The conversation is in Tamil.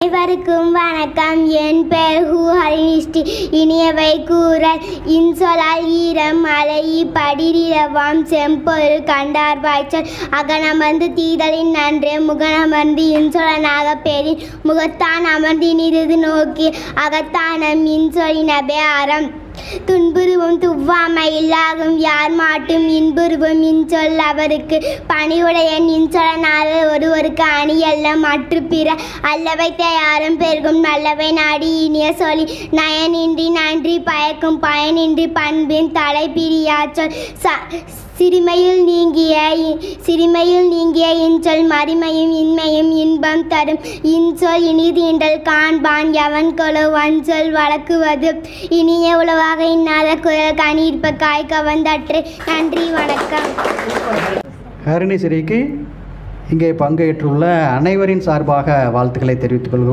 அனைவருக்கும் வணக்கம். என் பெயர் ஹரிஷ்டி. இனியவை கூறல் இன்சொலால் ஈரம் மலை படிரிரவாம் செம்பொருள் கண்டார் வாய்ச்சல் அகனமர்ந்து தீதலின் நன்றே முகனமர்ந்து இன்சொலனாக பெரின் முகத்தான் அமர்ந்தினிது நோக்கி அகத்தானம் இன்சொலினபே அறம் துன்புருவும் துவ்வாமை இல்லாகும் யார் மாட்டும் இன்புருவும் இன்சொல் அவருக்கு பணிவுடைய இன்சொலனாக ஒருவருக்கு அணியல்ல மற்ற பிற அல்லவை தயாரும் பெருகும் நல்லவை நாடி இனிய சொல்லி நயனின்றி நன்றி பயக்கும் பயனின்றி பண்பின் தலை பிரியாச்சொல் சிறுமையில் நீங்கிய இன்சொல் மறிமையும் இன்மையும் இன்பம் தரும் இன்சொல் இனிதீண்டல் காண்பான் எவன் கொலோ வன்சொல் வழக்குவது இனிய உளவாக இன்னாத குரல் கனியிருப்ப காய் கவர்ந்தற்று. நன்றி, வணக்கம். ஹரிணி ஸ்ரீக்கு இங்கே பங்கேற்றுள்ள அனைவரின் சார்பாக வாழ்த்துக்களை தெரிவித்துக் கொள்கிறோம்.